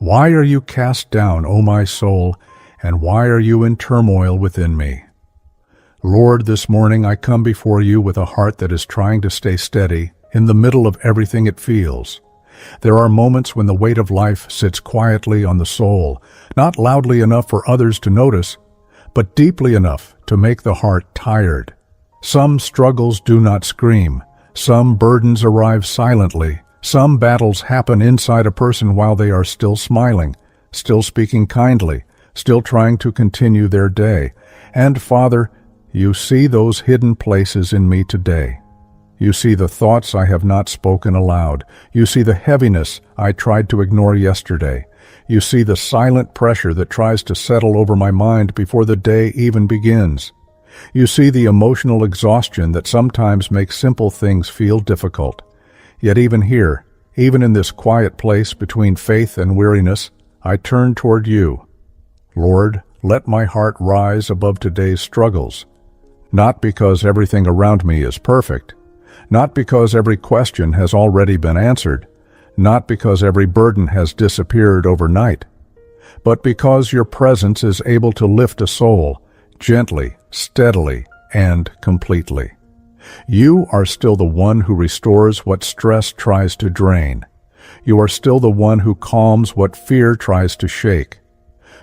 Why are you cast down, O my soul, and why are you in turmoil within me? Lord, this morning I come before you with a heart that is trying to stay steady in the middle of everything it feels. There are moments when the weight of life sits quietly on the soul, not loudly enough for others to notice, but deeply enough to make the heart tired. Some struggles do not scream. Some burdens arrive silently. Some battles happen inside a person while they are still smiling, still speaking kindly, still trying to continue their day. And Father, you see those hidden places in me today. You see the thoughts I have not spoken aloud. You see the heaviness I tried to ignore yesterday. You see the silent pressure that tries to settle over my mind before the day even begins. You see the emotional exhaustion that sometimes makes simple things feel difficult. Yet even here, even in this quiet place between faith and weariness, I turn toward you. Lord, let my heart rise above today's struggles, not because everything around me is perfect, not because every question has already been answered, not because every burden has disappeared overnight, but because your presence is able to lift a soul gently, steadily, and completely. You are still the one who restores what stress tries to drain. You are still the one who calms what fear tries to shake.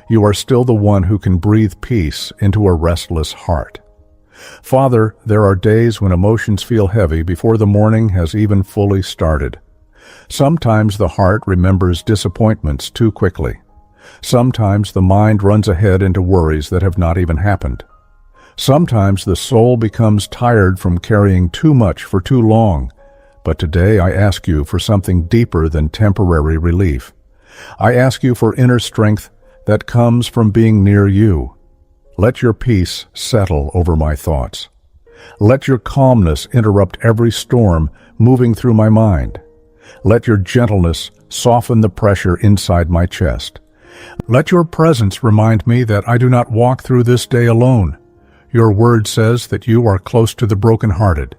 You are still the one who can breathe peace into a restless heart. Father, there are days when emotions feel heavy before the morning has even fully started. Sometimes the heart remembers disappointments too quickly. Sometimes the mind runs ahead into worries that have not even happened. Sometimes the soul becomes tired from carrying too much for too long. But today I ask you for something deeper than temporary relief. I ask you for inner strength that comes from being near you. Let your peace settle over my thoughts. Let your calmness interrupt every storm moving through my mind. Let your gentleness soften the pressure inside my chest. Let your presence remind me that I do not walk through this day alone. Your word says that you are close to the brokenhearted,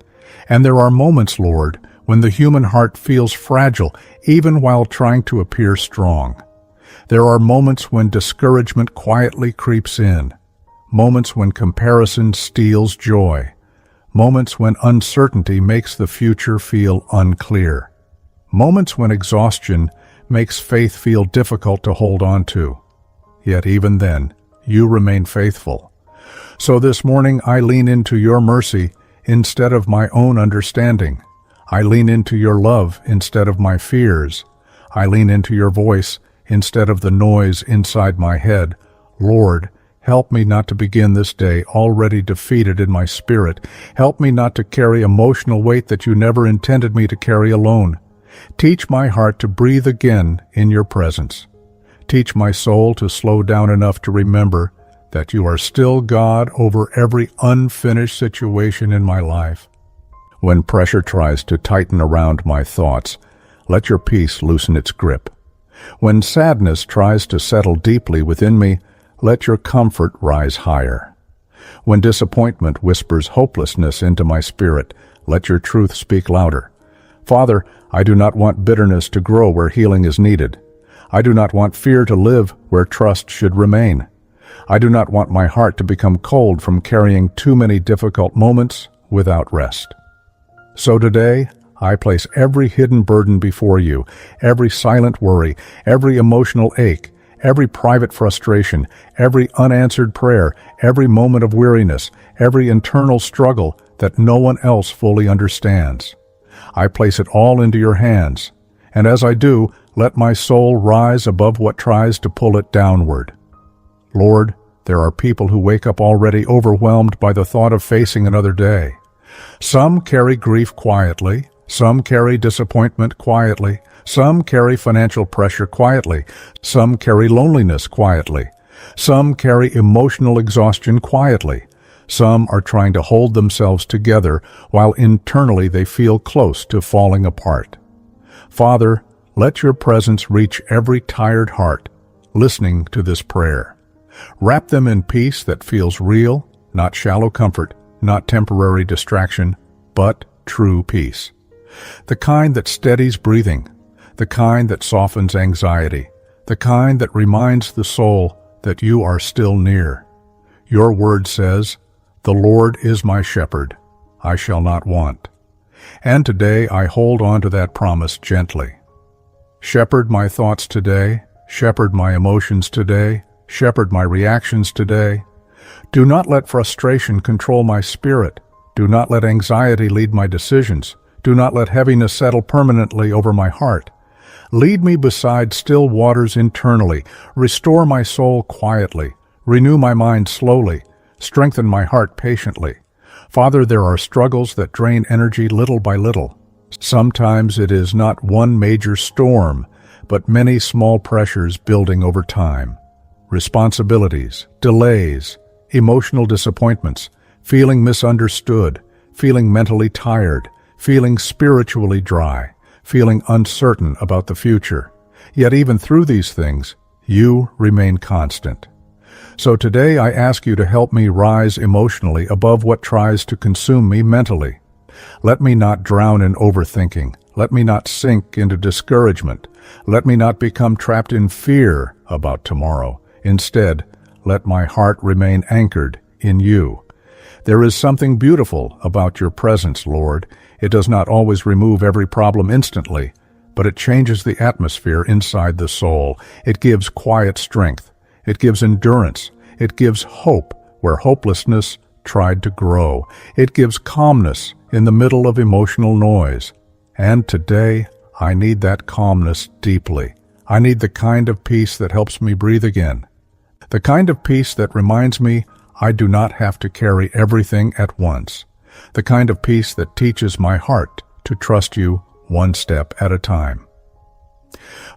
and there are moments, Lord, when the human heart feels fragile even while trying to appear strong. There are moments when discouragement quietly creeps in, moments when comparison steals joy, moments when uncertainty makes the future feel unclear, moments when exhaustion makes faith feel difficult to hold on to. Yet even then, you remain faithful. So this morning I lean into your mercy instead of my own understanding. I lean into your love instead of my fears. I lean into your voice instead of the noise inside my head. Lord, help me not to begin this day already defeated in my spirit. Help me not to carry emotional weight that you never intended me to carry alone. Teach my heart to breathe again in your presence. Teach my soul to slow down enough to remember that you are still God over every unfinished situation in my life. When pressure tries to tighten around my thoughts, let your peace loosen its grip. When sadness tries to settle deeply within me, let your comfort rise higher. When disappointment whispers hopelessness into my spirit, let your truth speak louder. Father, I do not want bitterness to grow where healing is needed. I do not want fear to live where trust should remain. I do not want my heart to become cold from carrying too many difficult moments without rest. So today, I place every hidden burden before you, every silent worry, every emotional ache, every private frustration, every unanswered prayer, every moment of weariness, every internal struggle that no one else fully understands. I place it all into your hands, and as I do, let my soul rise above what tries to pull it downward. Lord, there are people who wake up already overwhelmed by the thought of facing another day. Some carry grief quietly, some carry disappointment quietly, some carry financial pressure quietly, some carry loneliness quietly, some carry emotional exhaustion quietly, some are trying to hold themselves together while internally they feel close to falling apart. Father, let your presence reach every tired heart listening to this prayer. Wrap them in peace that feels real, not shallow comfort, not temporary distraction, but true peace. The kind that steadies breathing, the kind that softens anxiety, the kind that reminds the soul that you are still near. Your word says, "The Lord is my shepherd, I shall not want." And today I hold on to that promise gently. Shepherd my thoughts today, shepherd my emotions today, shepherd my reactions today. Do not let frustration control my spirit. Do not let anxiety lead my decisions. Do not let heaviness settle permanently over my heart. Lead me beside still waters internally. Restore my soul quietly. Renew my mind slowly. Strengthen my heart patiently. Father, there are struggles that drain energy little by little. Sometimes it is not one major storm, but many small pressures building over time. Responsibilities, delays, emotional disappointments, feeling misunderstood, feeling mentally tired, feeling spiritually dry, feeling uncertain about the future. Yet even through these things, you remain constant. So today I ask you to help me rise emotionally above what tries to consume me mentally. Let me not drown in overthinking. Let me not sink into discouragement. Let me not become trapped in fear about tomorrow. Instead, let my heart remain anchored in you. There is something beautiful about your presence, Lord. It does not always remove every problem instantly, but it changes the atmosphere inside the soul. It gives quiet strength. It gives endurance. It gives hope where hopelessness tried to grow. It gives calmness in the middle of emotional noise. And today, I need that calmness deeply. I need the kind of peace that helps me breathe again. The kind of peace that reminds me I do not have to carry everything at once. The kind of peace that teaches my heart to trust you one step at a time.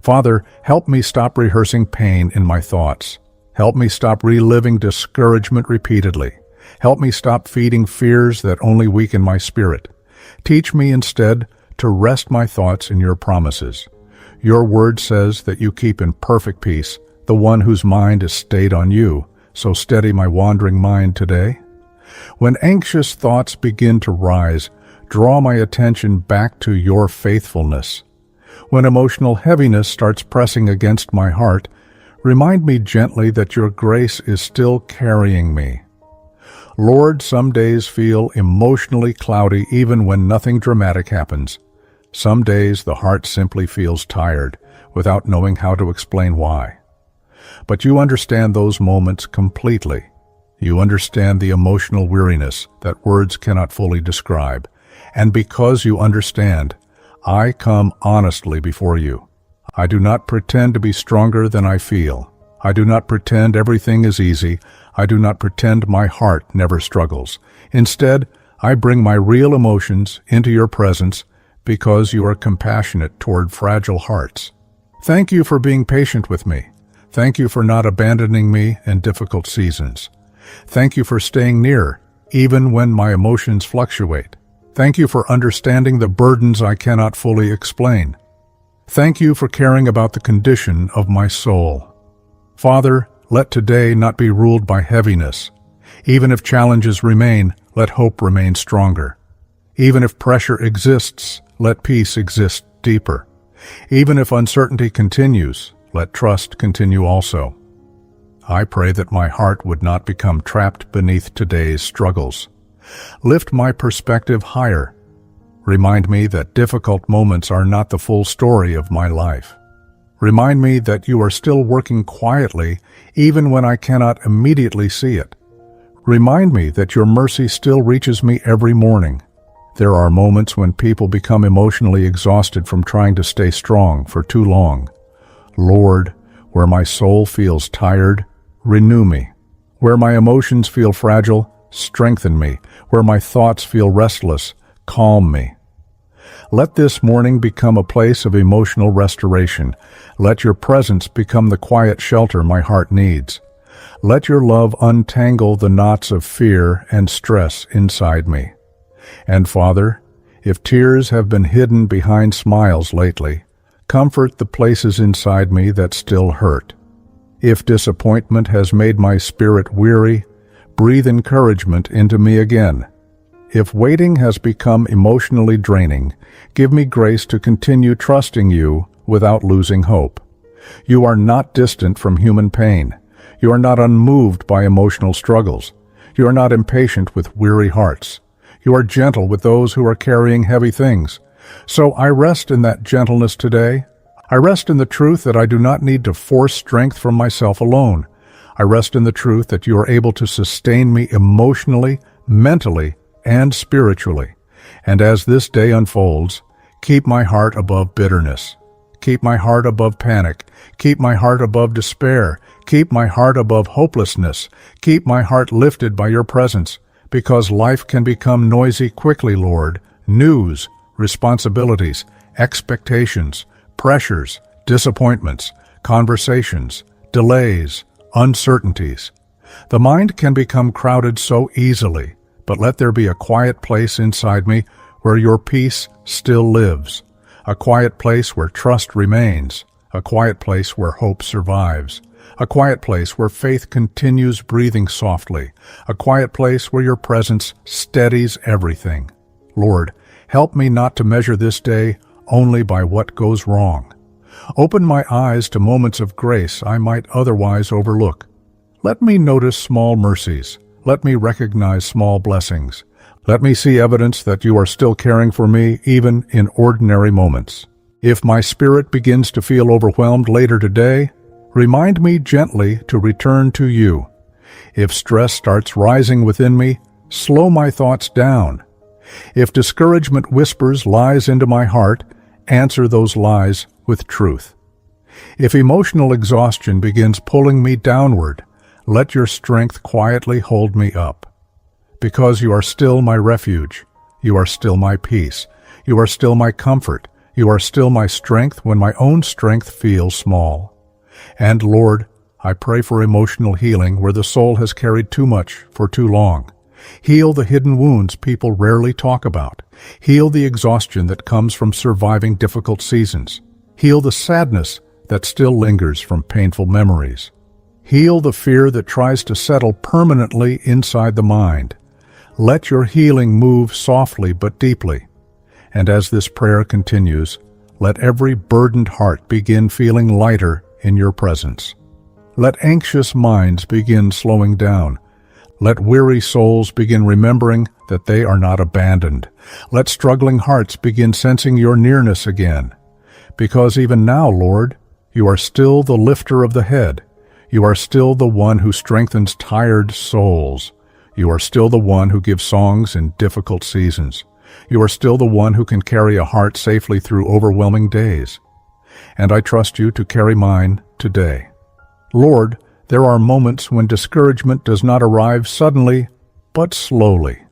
Father, help me stop rehearsing pain in my thoughts. Help me stop reliving discouragement repeatedly. Help me stop feeding fears that only weaken my spirit. Teach me instead to rest my thoughts in your promises. Your word says that you keep in perfect peace the one whose mind is stayed on you. So steady my wandering mind today. When anxious thoughts begin to rise, draw my attention back to your faithfulness. When emotional heaviness starts pressing against my heart, remind me gently that your grace is still carrying me. Lord, some days feel emotionally cloudy even when nothing dramatic happens. Some days the heart simply feels tired without knowing how to explain why. But you understand those moments completely. You understand the emotional weariness that words cannot fully describe. And because you understand, I come honestly before you. I do not pretend to be stronger than I feel. I do not pretend everything is easy. I do not pretend my heart never struggles. Instead, I bring my real emotions into your presence because you are compassionate toward fragile hearts. Thank you for being patient with me. Thank you for not abandoning me in difficult seasons. Thank you for staying near, even when my emotions fluctuate. Thank you for understanding the burdens I cannot fully explain. Thank you for caring about the condition of my soul. Father, let today not be ruled by heaviness. Even if challenges remain, let hope remain stronger. Even if pressure exists, let peace exist deeper. Even if uncertainty continues, let trust continue also. I pray that my heart would not become trapped beneath today's struggles. Lift my perspective higher. Remind me that difficult moments are not the full story of my life. Remind me that you are still working quietly even when I cannot immediately see it. Remind me that your mercy still reaches me every morning. There are moments when people become emotionally exhausted from trying to stay strong for too long. Lord, where my soul feels tired, renew me. Where my emotions feel fragile, strengthen me. Where my thoughts feel restless, calm me. Let this morning become a place of emotional restoration. Let your presence become the quiet shelter my heart needs. Let your love untangle the knots of fear and stress inside me. And Father, if tears have been hidden behind smiles lately, comfort the places inside me that still hurt. If disappointment has made my spirit weary, breathe encouragement into me again. If waiting has become emotionally draining, give me grace to continue trusting you without losing hope. You are not distant from human pain. You are not unmoved by emotional struggles. You are not impatient with weary hearts. You are gentle with those who are carrying heavy things. So I rest in that gentleness today. I rest in the truth that I do not need to force strength from myself alone. I rest in the truth that you are able to sustain me emotionally, mentally, and spiritually. And as this day unfolds, keep my heart above bitterness. Keep my heart above panic. Keep my heart above despair. Keep my heart above hopelessness. Keep my heart lifted by your presence, because life can become noisy quickly, Lord. News, responsibilities, expectations, pressures, disappointments, conversations, delays, uncertainties. The mind can become crowded so easily, but let there be a quiet place inside me where your peace still lives, a quiet place where trust remains, a quiet place where hope survives, a quiet place where faith continues breathing softly, a quiet place where your presence steadies everything. Lord, help me not to measure this day only by what goes wrong. Open my eyes to moments of grace I might otherwise overlook. Let me notice small mercies. Let me recognize small blessings. Let me see evidence that you are still caring for me even in ordinary moments. If my spirit begins to feel overwhelmed later today, remind me gently to return to you. If stress starts rising within me, slow my thoughts down. If discouragement whispers lies into my heart, answer those lies with truth. If emotional exhaustion begins pulling me downward, let your strength quietly hold me up. Because you are still my refuge, you are still my peace, you are still my comfort, you are still my strength when my own strength feels small. And Lord, I pray for emotional healing where the soul has carried too much for too long. Heal the hidden wounds people rarely talk about. Heal the exhaustion that comes from surviving difficult seasons. Heal the sadness that still lingers from painful memories. Heal the fear that tries to settle permanently inside the mind. Let your healing move softly but deeply. And as this prayer continues, let every burdened heart begin feeling lighter in your presence. Let anxious minds begin slowing down. Let weary souls begin remembering that they are not abandoned. Let struggling hearts begin sensing your nearness again. Because even now, Lord, you are still the lifter of the head. You are still the one who strengthens tired souls. You are still the one who gives songs in difficult seasons. You are still the one who can carry a heart safely through overwhelming days. And I trust you to carry mine today. Lord, there are moments when discouragement does not arrive suddenly, but slowly.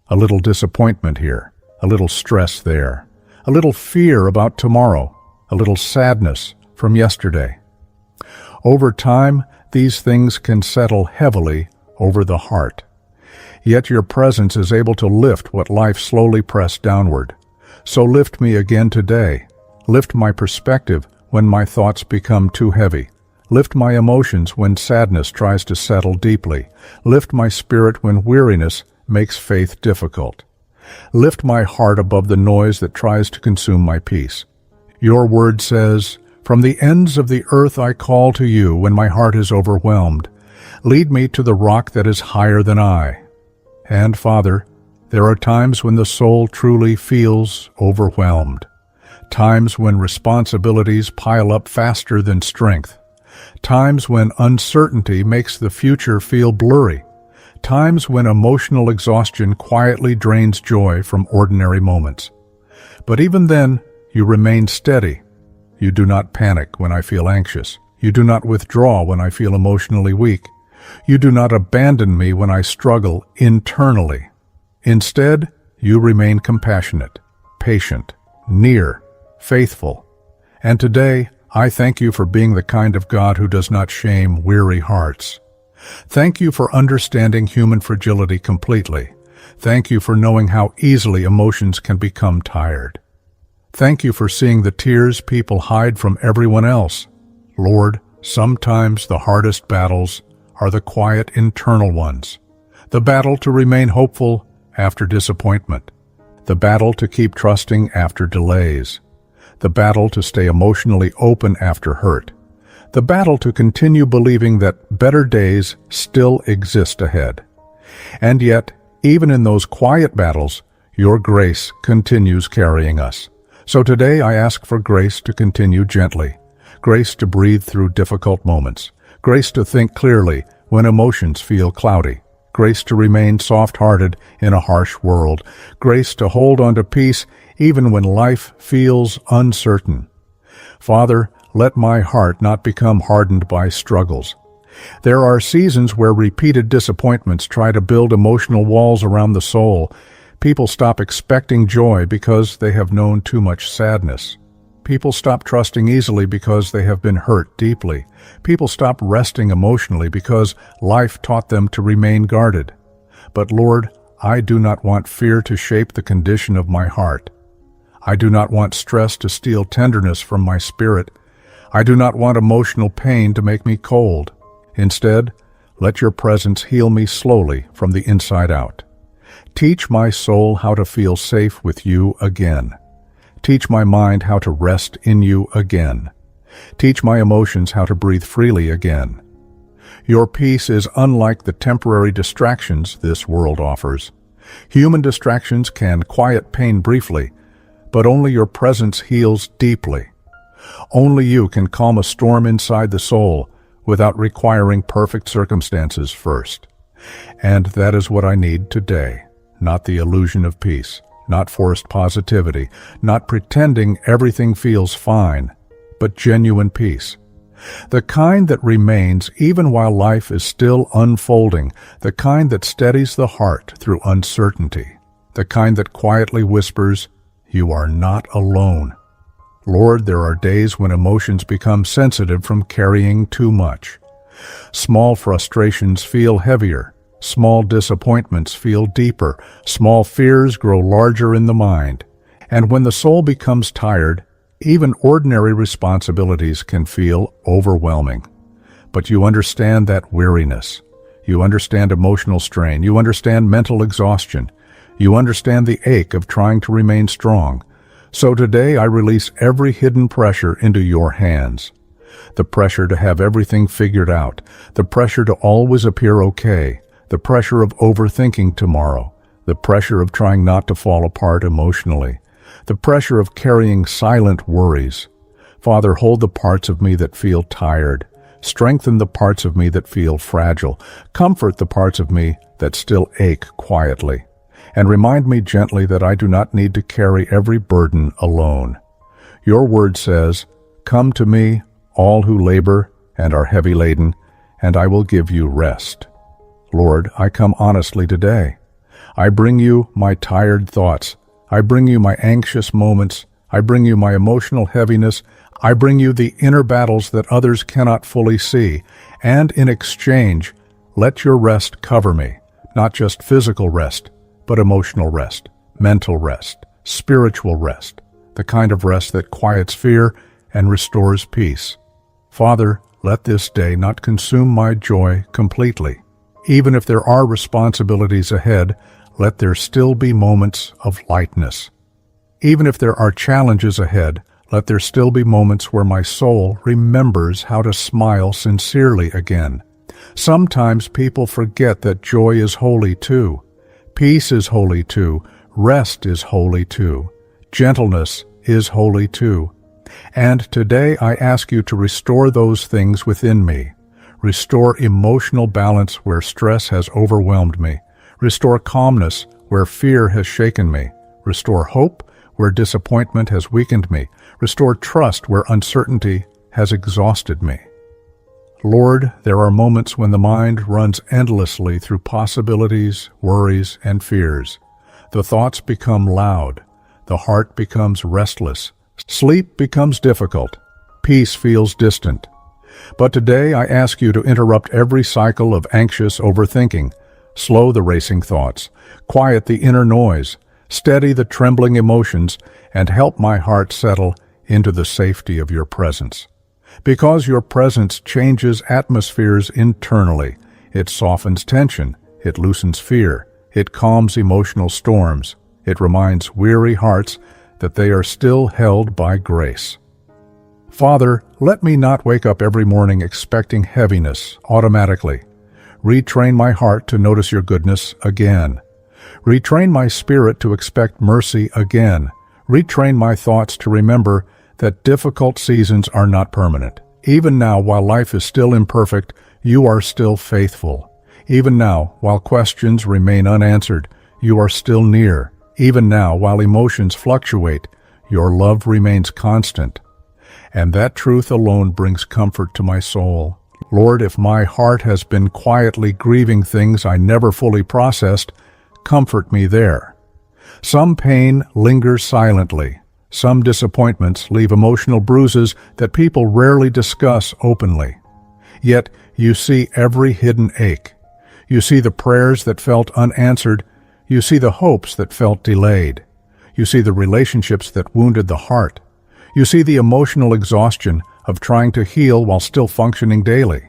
A little disappointment here, a little stress there, a little fear about tomorrow, a little sadness from yesterday. Over time, these things can settle heavily over the heart. Yet your presence is able to lift what life slowly pressed downward. So lift me again today. Lift my perspective when my thoughts become too heavy. Lift my emotions when sadness tries to settle deeply. Lift my spirit when weariness makes faith difficult. Lift my heart above the noise that tries to consume my peace. Your word says, "From the ends of the earth I call to you when my heart is overwhelmed. Lead me to the rock that is higher than I." And, Father, there are times when the soul truly feels overwhelmed. Times when responsibilities pile up faster than strength. Times when uncertainty makes the future feel blurry. Times when emotional exhaustion quietly drains joy from ordinary moments. But even then, you remain steady. You do not panic when I feel anxious. You do not withdraw when I feel emotionally weak. You do not abandon me when I struggle internally. Instead, you remain compassionate, patient, near, faithful. And today, I thank you for being the kind of God who does not shame weary hearts. Thank you for understanding human fragility completely. Thank you for knowing how easily emotions can become tired. Thank you for seeing the tears people hide from everyone else. Lord, sometimes the hardest battles are the quiet internal ones. The battle to remain hopeful after disappointment. The battle to keep trusting after delays. The battle to stay emotionally open after hurt. the battle to continue believing that better days still exist ahead. And yet, even in those quiet battles, your grace continues carrying us. So today I ask for grace to continue gently, grace to breathe through difficult moments, grace to think clearly when emotions feel cloudy, grace to remain soft-hearted in a harsh world, grace to hold on to peace even when life feels uncertain. Father, let my heart not become hardened by struggles. There are seasons where repeated disappointments try to build emotional walls around the soul. People stop expecting joy because they have known too much sadness. People stop trusting easily because they have been hurt deeply. People stop resting emotionally because life taught them to remain guarded. But Lord, I do not want fear to shape the condition of my heart. I do not want stress to steal tenderness from my spirit. I do not want emotional pain to make me cold. Instead, let your presence heal me slowly from the inside out. Teach my soul how to feel safe with you again. Teach my mind how to rest in you again. Teach my emotions how to breathe freely again. Your peace is unlike the temporary distractions this world offers. Human distractions can quiet pain briefly, but only your presence heals deeply. Only you can calm a storm inside the soul without requiring perfect circumstances first. And that is what I need today, not the illusion of peace, not forced positivity, not pretending everything feels fine, but genuine peace. The kind that remains even while life is still unfolding, the kind that steadies the heart through uncertainty, the kind that quietly whispers, "You are not alone." Lord, there are days when emotions become sensitive from carrying too much. Small frustrations feel heavier. Small disappointments feel deeper. Small fears grow larger in the mind. And when the soul becomes tired, even ordinary responsibilities can feel overwhelming. But you understand that weariness. You understand emotional strain. You understand mental exhaustion. You understand the ache of trying to remain strong. So today I release every hidden pressure into your hands. The pressure to have everything figured out. The pressure to always appear okay. The pressure of overthinking tomorrow. The pressure of trying not to fall apart emotionally. The pressure of carrying silent worries. Father, hold the parts of me that feel tired. Strengthen the parts of me that feel fragile. Comfort the parts of me that still ache quietly. And remind me gently that I do not need to carry every burden alone. Your word says, "Come to me, all who labor and are heavy laden, and I will give you rest." Lord, I come honestly today. I bring you my tired thoughts. I bring you my anxious moments. I bring you my emotional heaviness. I bring you the inner battles that others cannot fully see. And in exchange, let your rest cover me, not just physical rest, but emotional rest, mental rest, spiritual rest, the kind of rest that quiets fear and restores peace. Father, let this day not consume my joy completely. Even if there are responsibilities ahead, let there still be moments of lightness. Even if there are challenges ahead, let there still be moments where my soul remembers how to smile sincerely again. Sometimes people forget that joy is holy too. Peace is holy too. Rest is holy too. Gentleness is holy too. And today I ask you to restore those things within me. Restore emotional balance where stress has overwhelmed me. Restore calmness where fear has shaken me. Restore hope where disappointment has weakened me. Restore trust where uncertainty has exhausted me. Lord, there are moments when the mind runs endlessly through possibilities, worries, and fears. The thoughts become loud. The heart becomes restless. Sleep becomes difficult. Peace feels distant. But today I ask you to interrupt every cycle of anxious overthinking. Slow the racing thoughts. Quiet the inner noise. Steady the trembling emotions, and help my heart settle into the safety of your presence. Because your presence changes atmospheres internally. It softens tension. It loosens fear. It calms emotional storms. It reminds weary hearts that they are still held by grace. Father, let me not wake up every morning expecting heaviness automatically. Retrain my heart to notice your goodness again. Retrain my spirit to expect mercy again. Retrain my thoughts to remember that difficult seasons are not permanent. Even now, while life is still imperfect, you are still faithful. Even now, while questions remain unanswered, you are still near. Even now, while emotions fluctuate, your love remains constant. And that truth alone brings comfort to my soul. Lord, if my heart has been quietly grieving things I never fully processed, comfort me there. Some pain lingers silently. Some disappointments leave emotional bruises that people rarely discuss openly. Yet you see every hidden ache. You see the prayers that felt unanswered. You see the hopes that felt delayed. You see the relationships that wounded the heart. You see the emotional exhaustion of trying to heal while still functioning daily.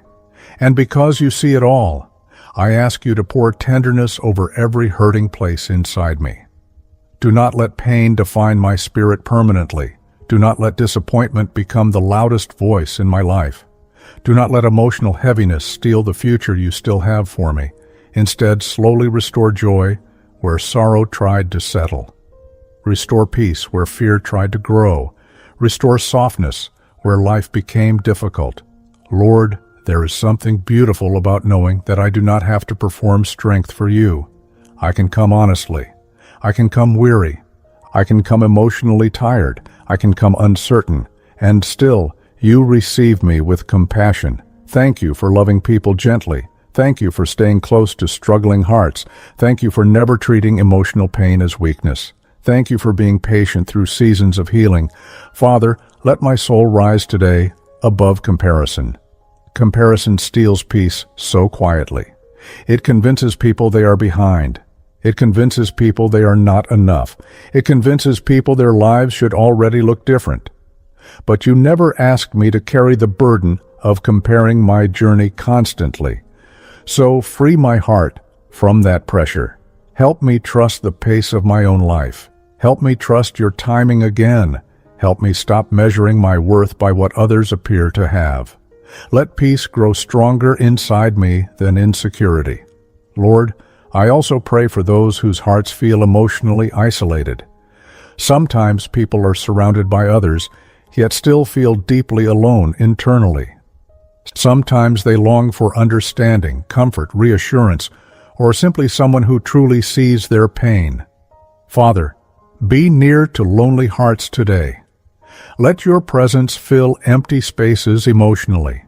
And because you see it all, I ask you to pour tenderness over every hurting place inside me. Do not let pain define my spirit permanently. Do not let disappointment become the loudest voice in my life. Do not let emotional heaviness steal the future you still have for me. Instead, slowly restore joy where sorrow tried to settle. Restore peace where fear tried to grow. Restore softness where life became difficult. Lord, there is something beautiful about knowing that I do not have to perform strength for you. I can come honestly. I can come weary. I can come emotionally tired. I can come uncertain. And still, you receive me with compassion. Thank you for loving people gently. Thank you for staying close to struggling hearts. Thank you for never treating emotional pain as weakness. Thank you for being patient through seasons of healing. Father, let my soul rise today above comparison. Comparison steals peace so quietly. It convinces people they are behind. It convinces people they are not enough. It convinces people their lives should already look different. But you never asked me to carry the burden of comparing my journey constantly. So free my heart from that pressure. Help me trust the pace of my own life. Help me trust your timing again. Help me stop measuring my worth by what others appear to have. Let peace grow stronger inside me than insecurity. Lord, I also pray for those whose hearts feel emotionally isolated. Sometimes people are surrounded by others, yet still feel deeply alone internally. Sometimes they long for understanding, comfort, reassurance, or simply someone who truly sees their pain. Father, be near to lonely hearts today. Let your presence fill empty spaces emotionally.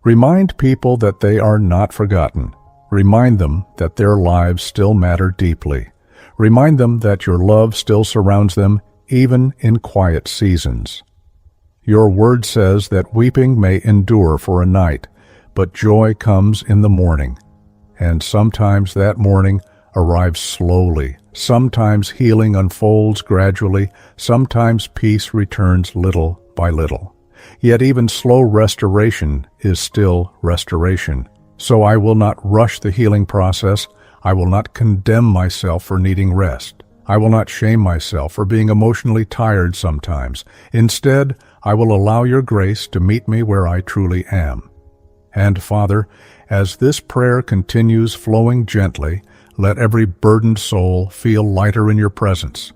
Remind people that they are not forgotten. Remind them that their lives still matter deeply. Remind them that your love still surrounds them, even in quiet seasons. Your word says that weeping may endure for a night, but joy comes in the morning. And sometimes that morning arrives slowly. Sometimes healing unfolds gradually. Sometimes peace returns little by little. Yet even slow restoration is still restoration. So I will not rush the healing process. I will not condemn myself for needing rest. I will not shame myself for being emotionally tired sometimes. Instead, I will allow your grace to meet me where I truly am. And Father, as this prayer continues flowing gently, let every burdened soul feel lighter in your presence.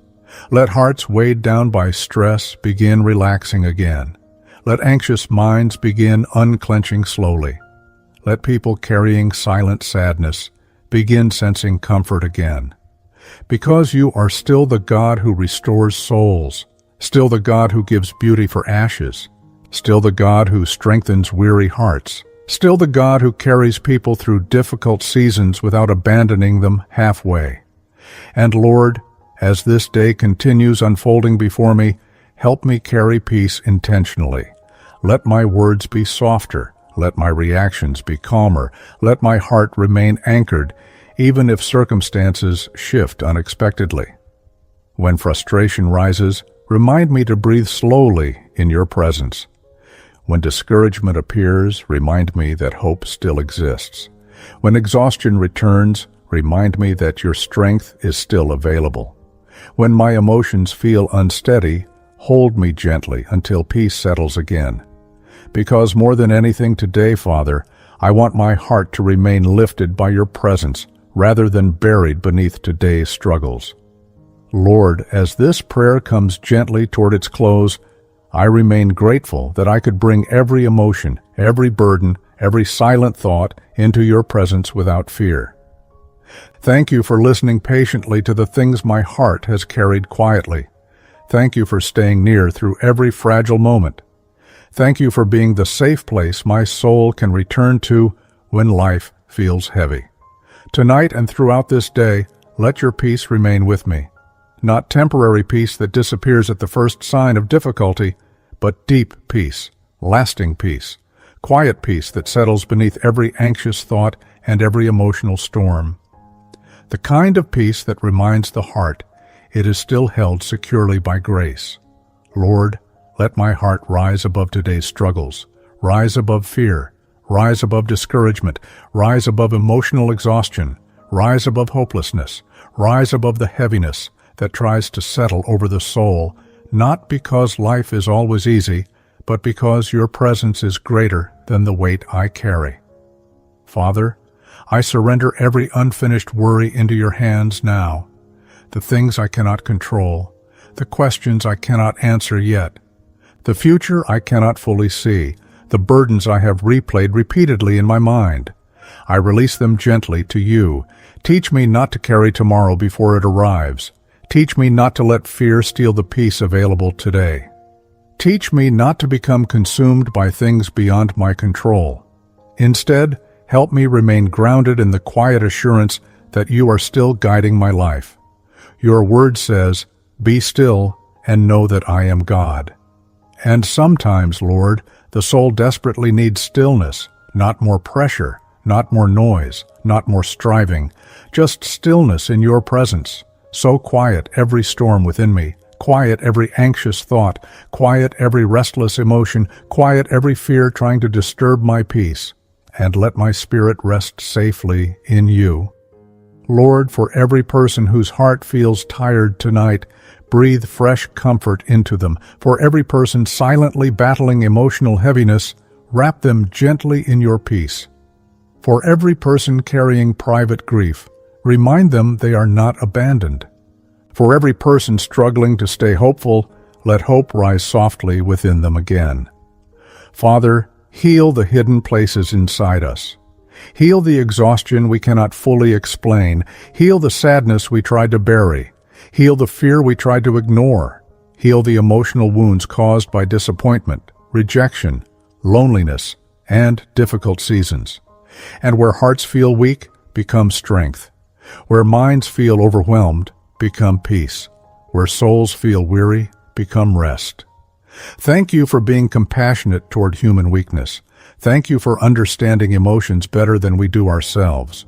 Let hearts weighed down by stress begin relaxing again. Let anxious minds begin unclenching slowly. Let people carrying silent sadness begin sensing comfort again. Because you are still the God who restores souls, still the God who gives beauty for ashes, still the God who strengthens weary hearts, still the God who carries people through difficult seasons without abandoning them halfway. And Lord, as this day continues unfolding before me, help me carry peace intentionally. Let my words be softer. Let my reactions be calmer. Let my heart remain anchored, even if circumstances shift unexpectedly. When frustration rises, remind me to breathe slowly in your presence. When discouragement appears, remind me that hope still exists. When exhaustion returns, remind me that your strength is still available. When my emotions feel unsteady, hold me gently until peace settles again. Because more than anything today, Father, I want my heart to remain lifted by your presence rather than buried beneath today's struggles. Lord, as this prayer comes gently toward its close, I remain grateful that I could bring every emotion, every burden, every silent thought into your presence without fear. Thank you for listening patiently to the things my heart has carried quietly. Thank you for staying near through every fragile moment. Thank you for being the safe place my soul can return to when life feels heavy. Tonight and throughout this day, let your peace remain with me. Not temporary peace that disappears at the first sign of difficulty, but deep peace, lasting peace, quiet peace that settles beneath every anxious thought and every emotional storm. The kind of peace that reminds the heart it is still held securely by grace. Lord, let my heart rise above today's struggles, rise above fear, rise above discouragement, rise above emotional exhaustion, rise above hopelessness, rise above the heaviness that tries to settle over the soul, not because life is always easy, but because your presence is greater than the weight I carry. Father, I surrender every unfinished worry into your hands now. The things I cannot control, the questions I cannot answer yet, the future I cannot fully see, the burdens I have replayed repeatedly in my mind. I release them gently to you. Teach me not to carry tomorrow before it arrives. Teach me not to let fear steal the peace available today. Teach me not to become consumed by things beyond my control. Instead, help me remain grounded in the quiet assurance that you are still guiding my life. Your word says, "Be still and know that I am God." And sometimes, Lord, the soul desperately needs stillness, not more pressure, not more noise, not more striving, just stillness in your presence. So quiet every storm within me, quiet every anxious thought, quiet every restless emotion, quiet every fear trying to disturb my peace, and let my spirit rest safely in you. Lord, for every person whose heart feels tired tonight, breathe fresh comfort into them. For every person silently battling emotional heaviness, wrap them gently in your peace. For every person carrying private grief, remind them they are not abandoned. For every person struggling to stay hopeful, let hope rise softly within them again. Father, heal the hidden places inside us. Heal the exhaustion we cannot fully explain. Heal the sadness we tried to bury. Heal the fear we tried to ignore. Heal the emotional wounds caused by disappointment, rejection, loneliness, and difficult seasons. And where hearts feel weak, become strength. Where minds feel overwhelmed, become peace. Where souls feel weary, become rest. Thank you for being compassionate toward human weakness. Thank you for understanding emotions better than we do ourselves.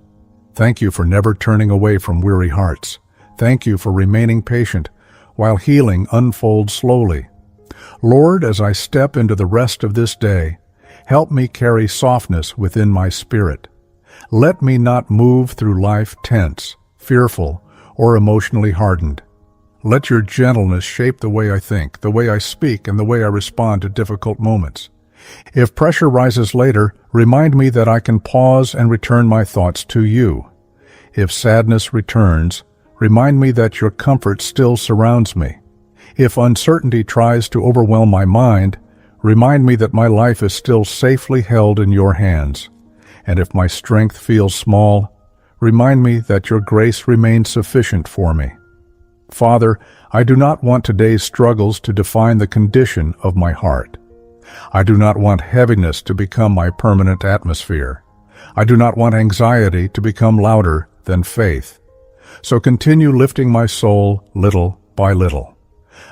Thank you for never turning away from weary hearts. Thank you for remaining patient while healing unfolds slowly. Lord, as I step into the rest of this day, help me carry softness within my spirit. Let me not move through life tense, fearful, or emotionally hardened. Let your gentleness shape the way I think, the way I speak, and the way I respond to difficult moments. If pressure rises later, remind me that I can pause and return my thoughts to you. If sadness returns, remind me that your comfort still surrounds me. If uncertainty tries to overwhelm my mind, remind me that my life is still safely held in your hands. And if my strength feels small, remind me that your grace remains sufficient for me. Father, I do not want today's struggles to define the condition of my heart. I do not want heaviness to become my permanent atmosphere. I do not want anxiety to become louder than faith. So continue lifting my soul little by little.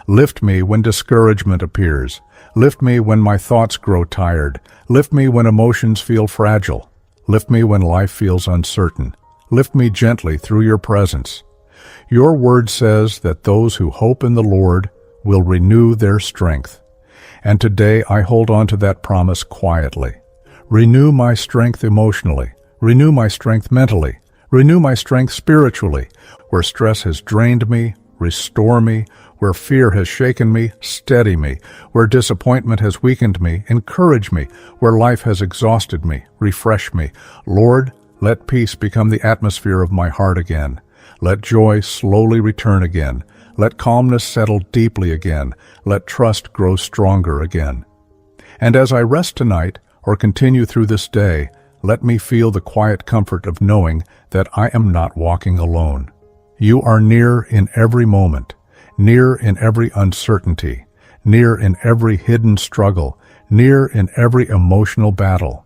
Lift me when discouragement appears. Lift me when my thoughts grow tired. Lift me when emotions feel fragile. Lift me when life feels uncertain. Lift me gently through your presence. Your word says that those who hope in the Lord will renew their strength. And today I hold on to that promise quietly. Renew my strength emotionally. Renew my strength mentally. Renew my strength spiritually. Where stress has drained me, restore me. Where fear has shaken me, steady me. Where disappointment has weakened me, encourage me. Where life has exhausted me, refresh me. Lord, let peace become the atmosphere of my heart again. Let joy slowly return again. Let calmness settle deeply again. Let trust grow stronger again. And as I rest tonight, or continue through this day, let me feel the quiet comfort of knowing that I am not walking alone. You are near in every moment, near in every uncertainty, near in every hidden struggle, near in every emotional battle.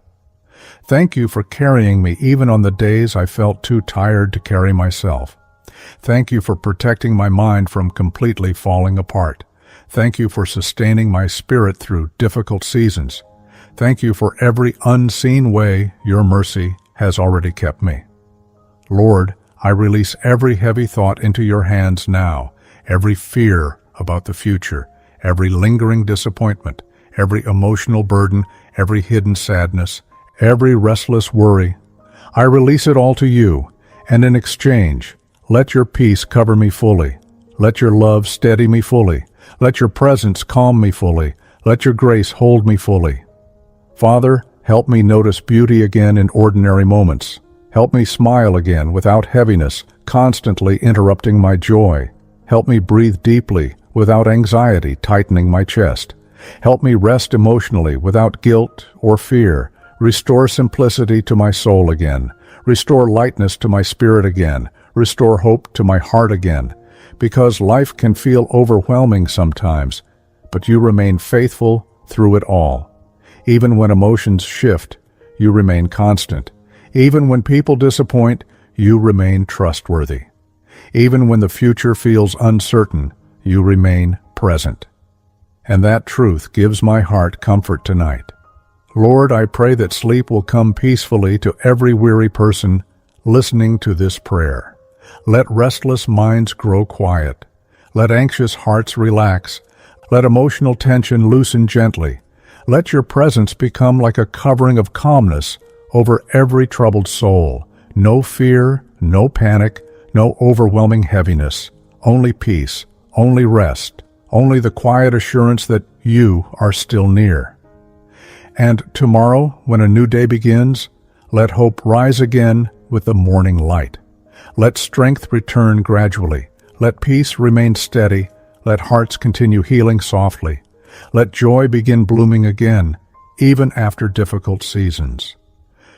Thank you for carrying me even on the days I felt too tired to carry myself. Thank you for protecting my mind from completely falling apart. Thank you for sustaining my spirit through difficult seasons. Thank you for every unseen way your mercy has already kept me. Lord, I release every heavy thought into your hands now, every fear about the future, every lingering disappointment, every emotional burden, every hidden sadness, every restless worry. I release it all to you, and in exchange, let your peace cover me fully. Let your love steady me fully. Let your presence calm me fully. Let your grace hold me fully. Father, help me notice beauty again in ordinary moments. Help me smile again without heaviness, constantly interrupting my joy. Help me breathe deeply without anxiety tightening my chest. Help me rest emotionally without guilt or fear. Restore simplicity to my soul again. Restore lightness to my spirit again. Restore hope to my heart again. Because life can feel overwhelming sometimes, but you remain faithful through it all. Even when emotions shift, you remain constant. Even when people disappoint, you remain trustworthy. Even when the future feels uncertain, you remain present. And that truth gives my heart comfort tonight. Lord, I pray that sleep will come peacefully to every weary person listening to this prayer. Let restless minds grow quiet. Let anxious hearts relax. Let emotional tension loosen gently. Let your presence become like a covering of calmness over every troubled soul. No fear, no panic, no overwhelming heaviness. Only peace, only rest, only the quiet assurance that you are still near. And tomorrow, when a new day begins, let hope rise again with the morning light. Let strength return gradually. Let peace remain steady. Let hearts continue healing softly. Let joy begin blooming again, even after difficult seasons.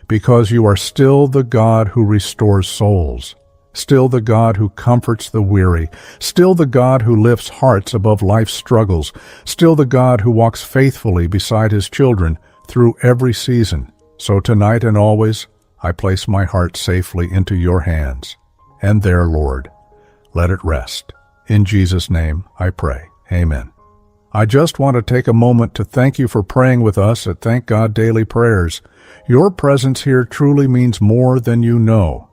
Because you are still the God who restores souls, still the God who comforts the weary, still the God who lifts hearts above life's struggles, still the God who walks faithfully beside his children through every season. So tonight and always, I place my heart safely into your hands. And there, Lord, let it rest. In Jesus' name I pray. Amen. I just want to take a moment to thank you for praying with us at Thank God Daily Prayers. Your presence here truly means more than you know.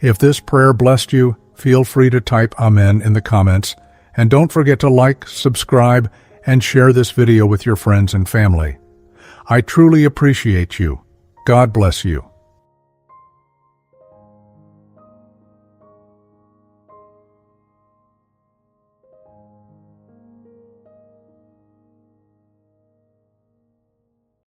If this prayer blessed you, feel free to type Amen in the comments. And don't forget to like, subscribe, and share this video with your friends and family. I truly appreciate you. God bless you.